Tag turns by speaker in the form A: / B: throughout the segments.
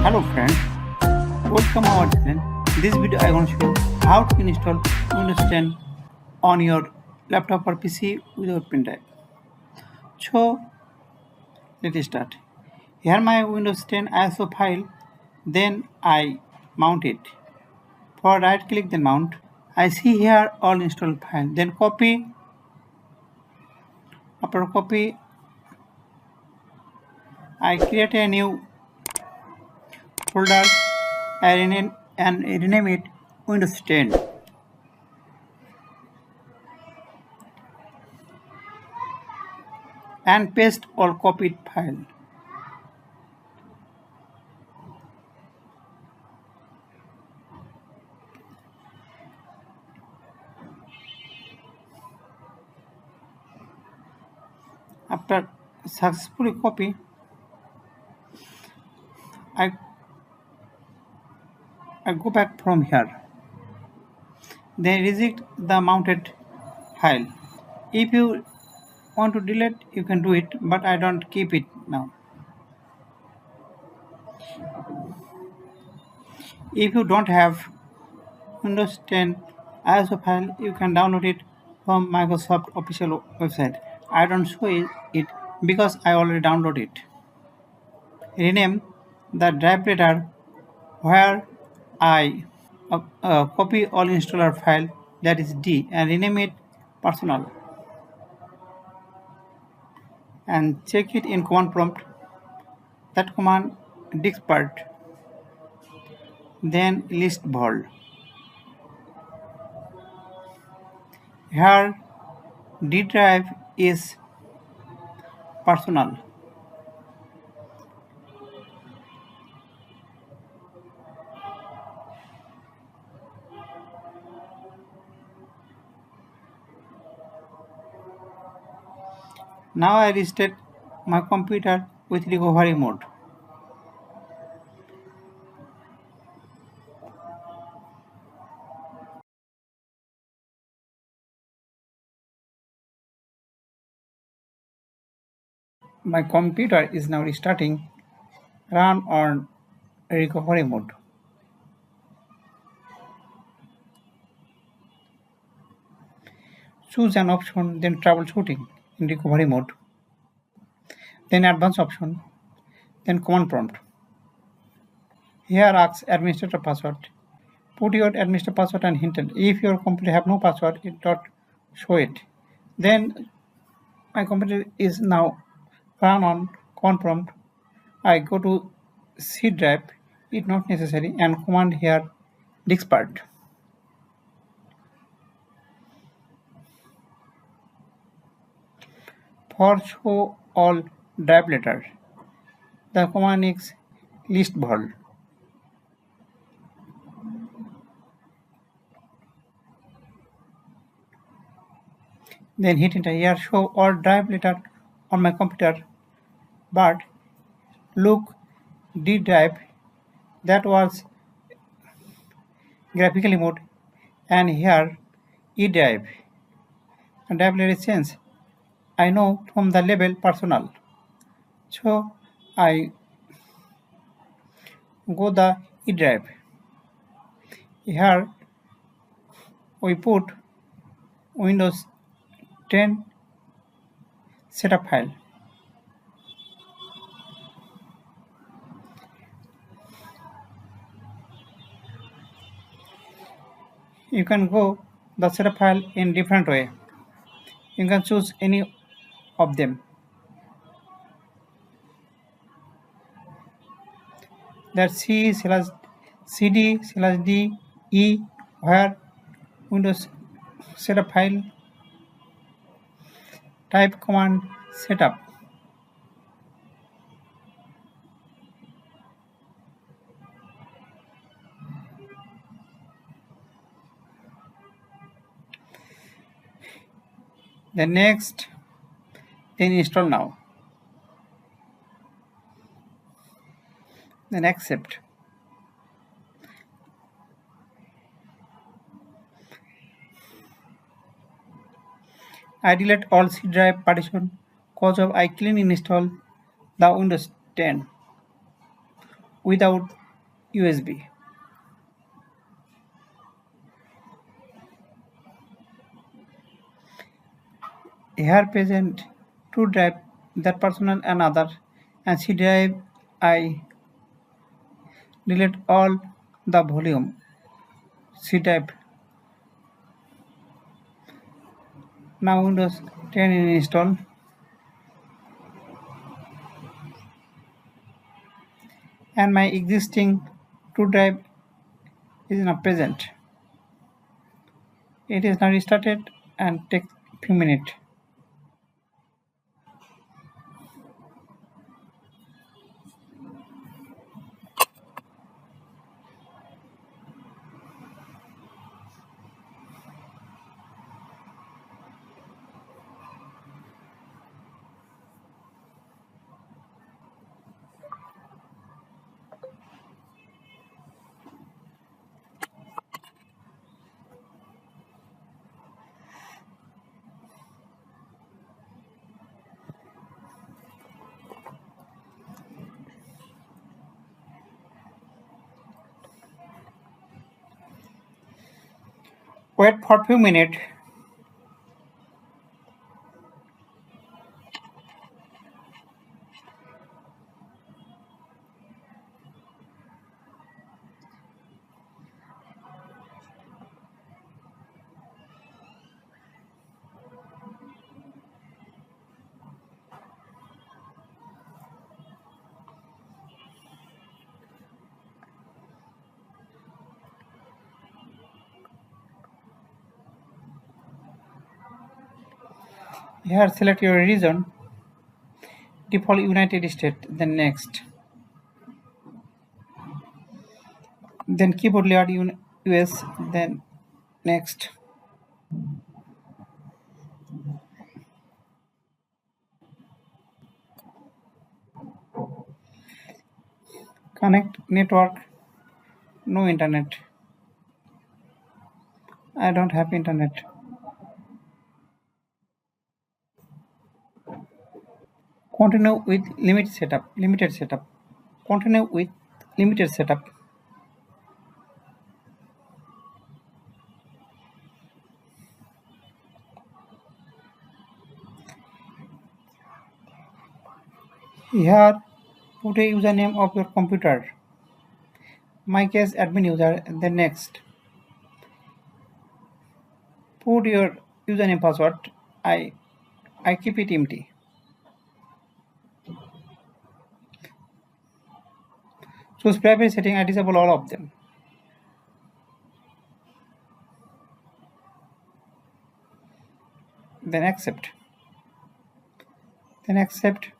A: Hello friends, welcome our channel. In this video I want to show you how to install Windows 10 on your laptop or PC without Pendrive. So let's start. Here my Windows 10 ISO file, then I mount it. For right click then mount. I see here all installed file. Then copy. After copy, I create a new folder and rename it Windows 10. And paste all copied file. After successfully copy, I go back from here. Then reject the mounted file. If you want to delete, you can do it, but I don't keep it now. If you don't have Windows 10 ISO file, you can download it from Microsoft official website. I don't show it because I already downloaded it. Rename the drive letter where I copy all installer file, that is D, and rename it personal. And check it in command prompt. That command dixpart, then list vol. Here D drive is personal. Now I restart my computer with recovery mode. My computer is now restarting. Run on recovery mode. Choose an option, then troubleshooting in recovery mode, then advanced option, then command prompt. Here asks administrator password. Put your administrator password and hint it. If your computer have no password, it not show it. Then my computer is now run on command prompt. I go to C drive, it not necessary, and command here dixpart. For show all drive letter, the command is list vol. Then hit enter. Here show all drive letter on my computer, but look D drive that was graphically mode, and here E drive and drive letter is changed. I know from the label personal, so I go the E drive. Here we put Windows 10 setup file. You can go the setup file in different way. You can choose any of them. That's C/CD/D E where Windows setup file, type command setup. The next, then install now. Then accept. I delete all C drive partition cause of I clean install the Windows 10. without USB. Here present two drive, that personal and other, and C drive I delete all the volume. C drive. Now Windows 10 is installed, and my existing two drive is now present. It is now restarted and takes few minutes. Wait for few minutes. Here select your region, default United States, then next. Then keyboard layout US, then next. Connect network, no internet. I don't have internet. Continue with limited setup. Continue with limited setup. Here put a username of your computer. My case admin user, then next. Put your username password. I keep it empty. Choose private setting. I disable all of them. Then accept. Then accept.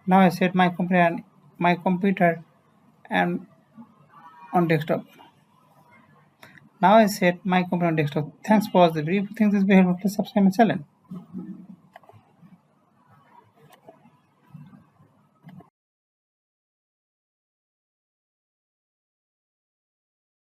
A: Now I set my computer and on desktop. Now I set my computer on desktop. Thanks for the brief. Think this will be helpful. Please subscribe my channel.